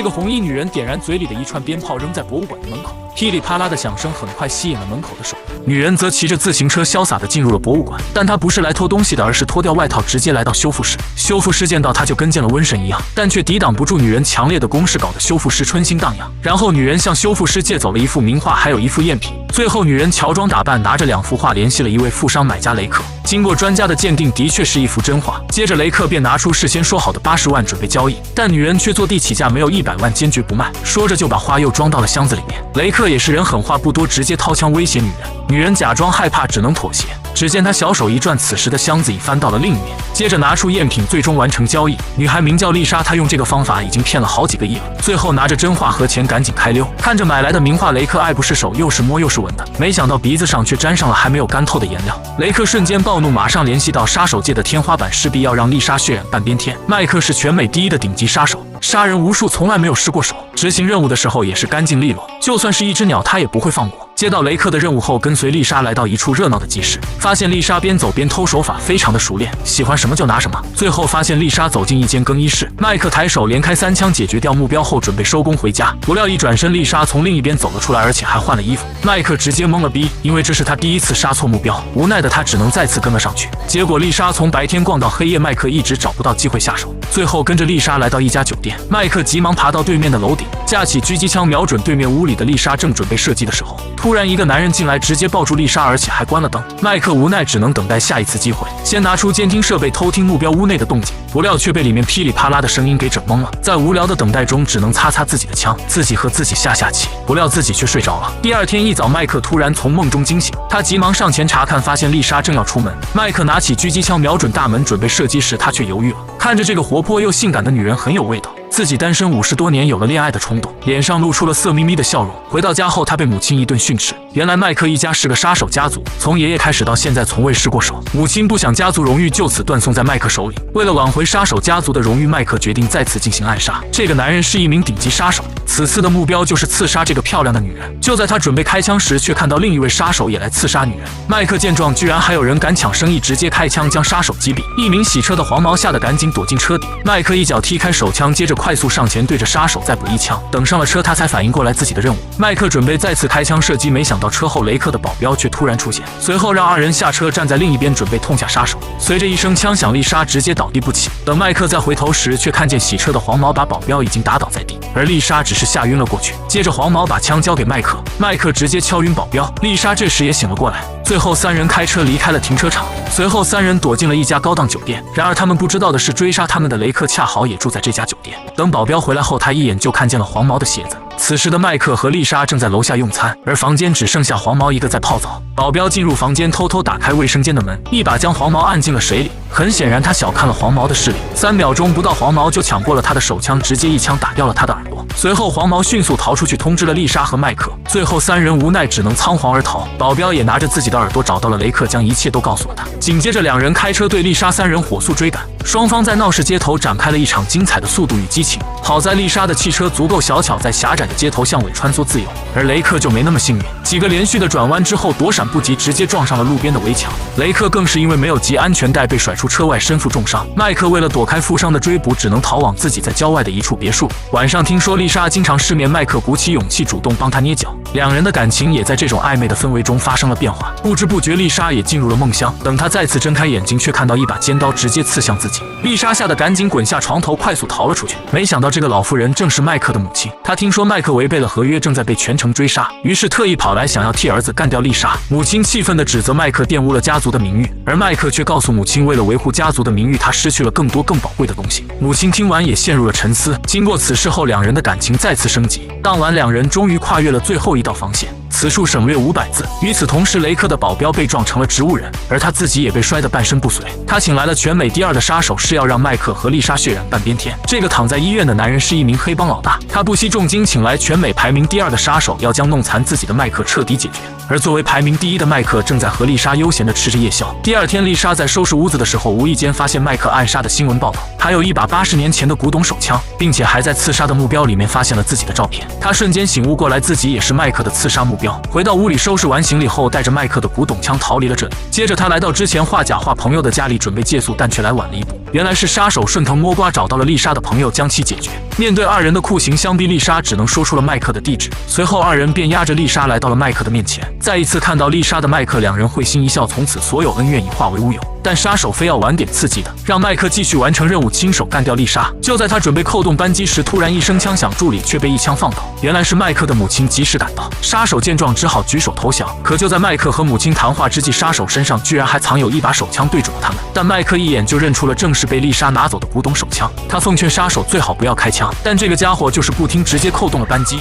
这个红衣女人点燃嘴里的一串鞭炮，扔在博物馆的门口，噼里啪啦的响声很快吸引了门口的手。女人则骑着自行车潇洒地进入了博物馆，但她不是来偷东西的，而是脱掉外套直接来到修复室。修复师见到她就跟见了瘟神一样，但却抵挡不住女人强烈的攻势，搞得修复师春心荡漾。然后女人向修复师借走了一幅名画，还有一副赝品。最后女人乔装打扮，拿着2幅画联系了一位富商买家雷克。经过专家的鉴定，的确是一幅真画。接着雷克便拿出事先说好的80万准备交易，但女人却坐地起价，没有100万坚决不卖。说着就把画又装到了箱子里面。雷克也是人狠话不多，直接掏枪威胁女人。女人假装害怕，只能妥协。只见他小手一转，此时的箱子已翻到了另一面，接着拿出赝品，最终完成交易。女孩名叫丽莎，她用这个方法已经骗了好几个亿了。最后拿着真画和钱赶紧开溜。看着买来的名画，雷克爱不释手，又是摸又是闻的，没想到鼻子上却沾上了还没有干透的颜料。雷克瞬间暴怒，马上联系到杀手界的天花板，势必要让丽莎血染半边天。麦克是全美第1的顶级杀手，杀人无数，从来没有失过手，执行任务的时候也是干净利落，就算是一只鸟他也不会放过。接到雷克的任务后，跟随丽莎来到一处热闹的集市，发现丽莎边走边偷，手法非常的熟练，喜欢什么就拿什么。最后发现丽莎走进一间更衣室，麦克抬手连开3枪解决掉目标后，准备收工回家，不料一转身，丽莎从另一边走了出来，而且还换了衣服。麦克直接懵了逼，因为这是他第1次杀错目标，无奈的他只能再次跟了上去。结果丽莎从白天逛到黑夜，麦克一直找不到机会下手，最后跟着丽莎来到一家酒店，麦克急忙爬到对面的楼顶，架起狙击枪瞄准对面屋里的丽莎，正准备射击的时候，突然一个男人进来，直接抱住丽莎，而且还关了灯。麦克无奈只能等待下一次机会，先拿出监听设备偷听目标屋内的动静，不料却被里面噼里啪啦的声音给整懵了。在无聊的等待中，只能擦擦自己的枪，自己和自己下棋，不料自己却睡着了。第2天一早，麦克突然从梦中惊醒，他急忙上前查看，发现丽莎正要出门。麦克拿起狙击枪瞄准大门准备射击时，他却犹豫了。看着这个活泼又性感的女人很有味道，自己单身50多年有了恋爱的冲动，脸上露出了色眯眯的笑容。回到家后，他被母亲一顿训斥。原来麦克一家是个杀手家族，从爷爷开始到现在从未失过手。母亲不想家族荣誉就此断送在麦克手里，为了挽回杀手家族的荣誉，麦克决定再次进行暗杀。这个男人是一名顶级杀手，此次的目标就是刺杀这个漂亮的女人。就在他准备开枪时，却看到另一位杀手也来刺杀女人。麦克见状，居然还有人敢抢生意，直接开枪将杀手击毙。一名洗车的黄毛吓得赶紧躲进车底，麦克一脚踢开手枪，接着快速上前对着杀手再补一枪。等上了车，他才反应过来自己的任务。麦克准备再次开枪射击，没想到车后雷克的保镖却突然出现，随后让2人下车，站在另一边准备痛下杀手。随着一声枪响，丽莎直接倒地不起。等麦克再回头时，却看见洗车的黄毛把保镖已经打倒在地，而丽莎只是吓晕了过去。接着黄毛把枪交给麦克，麦克直接敲晕保镖，丽莎这时也醒了过来。最后3人开车离开了停车场，随后3人躲进了一家高档酒店。然而他们不知道的是，追杀他们的雷克恰好也住在这家酒店。等保镖回来后，他一眼就看见了黄毛的鞋子。此时的麦克和丽莎正在楼下用餐，而房间只剩下黄毛一个在泡澡。保镖进入房间，偷偷打开卫生间的门，一把将黄毛按进了水里。很显然他小看了黄毛的视力，3秒钟不到，黄毛就抢过了他的手枪，直接一枪打掉了他的耳朵。随后黄毛迅速逃出去，通知了丽莎和麦克。最后3人无奈只能仓皇而逃，保镖也拿着自己的耳朵找到了雷克，将一切都告诉了他。紧接着2人开车对丽莎3人火速追赶，双方在闹市街头展开了一场精彩的速度与激情。好在丽莎的汽车足够小巧，在狭窄的街头巷尾穿梭自由，而雷克就没那么幸运，几个连续的转弯之后躲闪不及，直接撞上了路边的围墙。雷克更是因为没有系安全带被甩出车外，身负重伤。麦克为了躲开富商的追捕，只能逃往自己在郊外的一处别墅。晚上听说丽莎经常失眠，麦克鼓起勇气主动帮她捏脚，2人的感情也在这种暧昧的氛围中发生了变化。不知不觉丽莎也进入了梦乡，等她再次睁开眼睛，却看到一把尖刀直接刺向自己。丽莎吓得赶紧滚下床头，快速逃了出去。没想到这个老妇人正是麦克的母亲，她听说麦克违背了合约，正在被全城追杀，于是特意跑来想要替儿子干掉丽莎。母亲气愤地指责麦克玷污了家族的名誉，而麦克却告诉母亲，为了维护家族的名誉，他失去了更多更宝贵的东西。母亲听完也陷入了沉思。经过此事后，2人的感情再次升级。当晚2人终于跨越了最后一道防线，此处省略500字。与此同时，雷克的保镖被撞成了植物人，而他自己也被摔得半身不遂。他请来了全美第2的杀手，是要让麦克和丽莎血染半边天。这个躺在医院的男人是一名黑帮老大，他不惜重金请来全美排名第2的杀手，要将弄残自己的麦克彻底解决。而作为排名第1的麦克，正在和丽莎悠闲地吃着夜宵。第2天，丽莎在收拾屋子的时候，无意间发现麦克暗杀的新闻报道，还有一把80年前的古董手枪，并且还在刺杀的目标里面发现了自己的照片。他瞬间醒悟过来，自己也是麦克的刺杀目标。掉，回到屋里收拾完行李后，带着麦克的古董枪逃离了这里。接着他来到之前画假画朋友的家里，准备借宿，但却来晚了一步。原来是杀手顺藤摸瓜找到了丽莎的朋友，将其解决。面对二人的酷刑相逼，丽莎只能说出了麦克的地址。随后二人便押着丽莎来到了麦克的面前。再一次看到丽莎的麦克，两人会心一笑，从此所有恩怨已化为乌有。但杀手非要玩点刺激的，让麦克继续完成任务，亲手干掉丽莎。就在他准备扣动扳机时，突然一声枪响，助理却被一枪放倒。原来是麦克的母亲及时赶到，杀手见状只好举手投降。可就在麦克和母亲谈话之际，杀手身上居然还藏有一把手枪对准了他们。但麦克一眼就认出了正是被丽莎拿走的古董手枪。他奉劝杀手最好不要开枪，但这个家伙就是不听，直接扣动了扳机。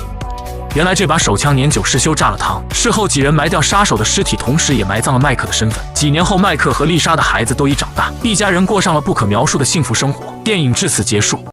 原来这把手枪年久失修炸了膛，事后几人埋掉杀手的尸体，同时也埋葬了麦克的身份。几年后，麦克和丽莎的孩子都已长大，一家人过上了不可描述的幸福生活。电影至此结束。